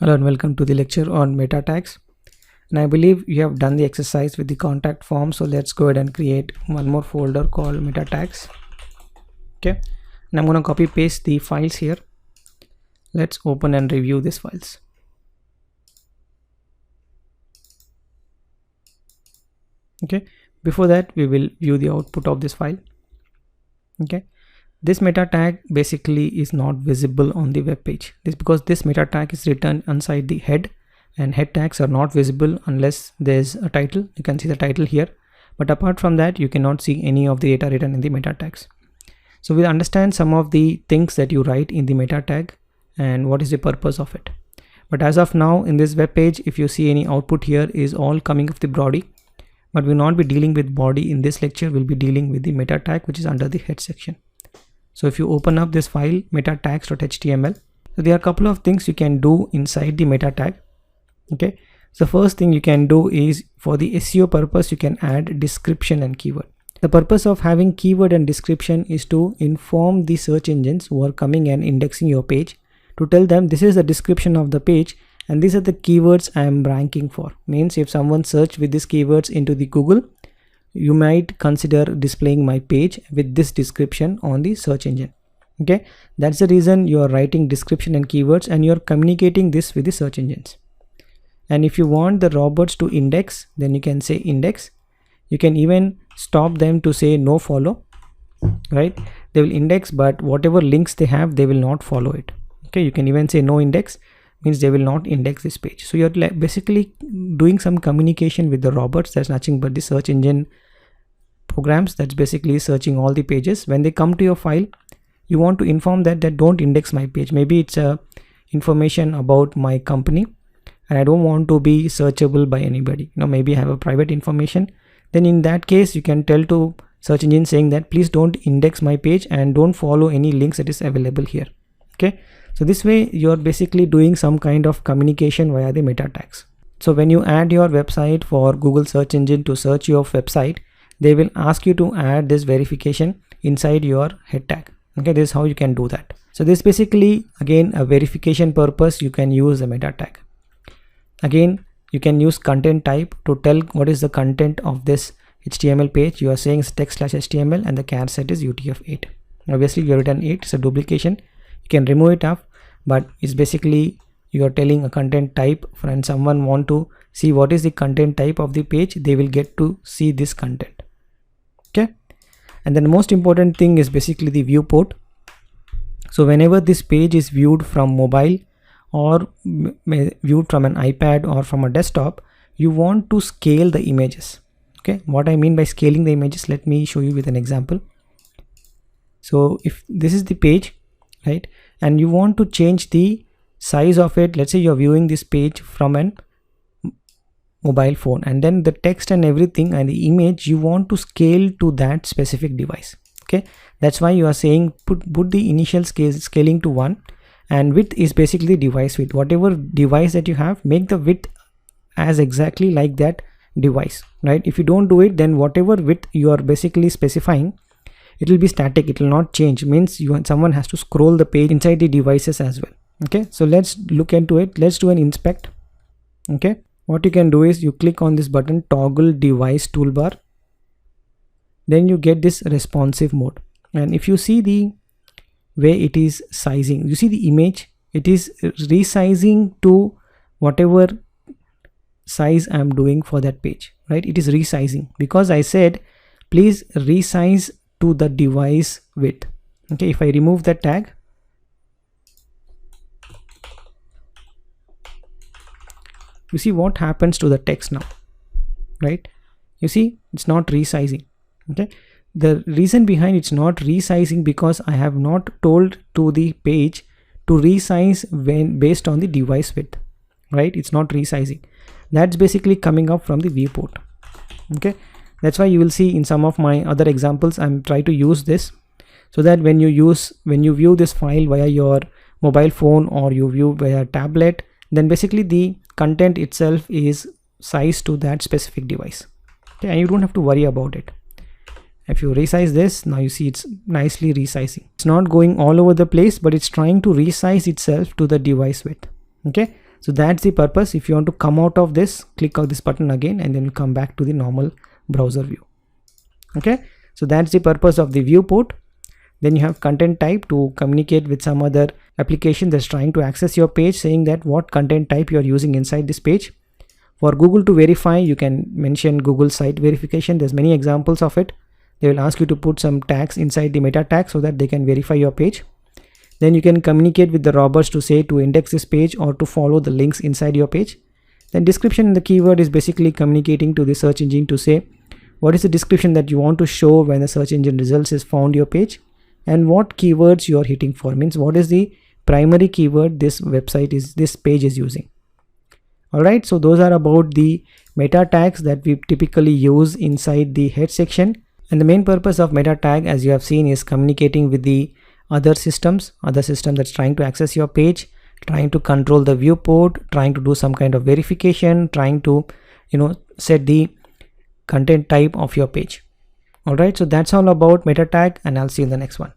Hello and welcome to the lecture on meta tags. And I believe you have done the exercise with the contact form, so let's go ahead and create one more folder called meta tags. Okay, and I'm going to copy paste the files here. Let's open and review these files. Okay, before that we will view the output of this file. Okay, this meta tag basically is not visible on the web page. This because this meta tag is written inside the head, and head tags are not visible unless there's a title. You can see the title here, but apart from that you cannot see any of the data written in the meta tags. So we'll understand some of the things that you write in the meta tag and what is the purpose of it. But as of now, in this web page, if you see any output here is all coming of the body, but we'll not be dealing with body in this lecture. We'll be dealing with the meta tag, which is under the head section. So if you open up this file meta tags.html, so there are a couple of things you can do inside the meta tag. Okay, so first thing you can do is, for the SEO purpose, you can add description and keyword. The purpose of having keyword and description is to inform the search engines who are coming and indexing your page, to tell them this is the description of the page and these are the keywords I am ranking for. Means if someone search with these keywords into the Google, you might consider displaying my page with this description on the search engine. Okay, that's the reason you are writing description and keywords, and you are communicating this with the search engines. And if you want the robots to index, then you can say index. You can even stop them to say no follow, right? They will index, but whatever links they have, they will not follow it. Okay, you can even say no index, means they will not index this page. So you're basically doing some communication with the robots. That's nothing but the search engine programs that's basically searching all the pages. When they come to your file, you want to inform that don't index my page. Maybe it's a information about my company and I don't want to be searchable by anybody. Maybe I have a private information. Then in that case, you can tell to search engine saying that please don't index my page and don't follow any links that is available here. Okay, so this way you're basically doing some kind of communication via the meta tags. So when you add your website for Google search engine to search your website, they will ask you to add this verification inside your head tag. Okay, this is how you can do that. So this basically, again, a verification purpose, you can use the meta tag. Again, you can use content type to tell what is the content of this HTML page. You are saying it's text/HTML and the char set is UTF-8. Obviously you have written 8, it's a duplication. You can remove it off, but it's basically you are telling a content type. When someone want to see what is the content type of the page, they will get to see this content. Okay, and then the most important thing is basically the viewport. So whenever this page is viewed from mobile or viewed from an iPad or from a desktop, you want to scale the images. Okay, what I mean by scaling the images, let me show you with an example. So if this is the page, right, and you want to change the size of it, let's say you're viewing this page from an mobile phone, and then the text and everything and the image you want to scale to that specific device. Okay, that's why you are saying put the initial scaling to 1, and width is basically device width. Whatever device that you have, make the width as exactly like that device, right? If you don't do it, then whatever width you are basically specifying, it will be static, it will not change. Means someone has to scroll the page inside the devices as well. Okay, so let's look into it. Let's do an inspect. Okay, what you can do is you click on this button, toggle device toolbar, then you get this responsive mode. And if you see the way it is sizing, you see the image, it is resizing to whatever size I'm doing for that page, right? It is resizing because I said please resize to the device width. Okay, if I remove that tag, you see what happens to the text now, right? You see it's not resizing. Okay, the reason behind it's not resizing because I have not told to the page to resize when based on the device width, right? It's not resizing. That's basically coming up from the viewport. Okay, that's why you will see in some of my other examples I'm trying to use this, so that when you view this file via your mobile phone or you view via tablet, then basically the content itself is sized to that specific device. Okay, and you don't have to worry about it. If you resize this, now you see it's nicely resizing. It's not going all over the place, but it's trying to resize itself to the device width. Okay, So that's the purpose. If you want to come out of this, click on this button again and then you come back to the normal browser view. Okay, so that's the purpose of the viewport. Then you have content type to communicate with some other application that's trying to access your page, saying that what content type you are using inside this page. For Google to verify, you can mention Google site verification. There's many examples of it. They will ask you to put some tags inside the meta tag so that they can verify your page. Then you can communicate with the robots to say to index this page or to follow the links inside your page. Then description in the keyword is basically communicating to the search engine to say what is the description that you want to show when the search engine results is found your page, and what keywords you are hitting for, means what is the primary keyword this page is using. Alright, so those are about the meta tags that we typically use inside the head section. And the main purpose of meta tag, as you have seen, is communicating with the other system that's trying to access your page, trying to control the viewport, trying to do some kind of verification, trying to set the content type of your page. Alright, so that's all about meta tag, and I'll see you in the next one.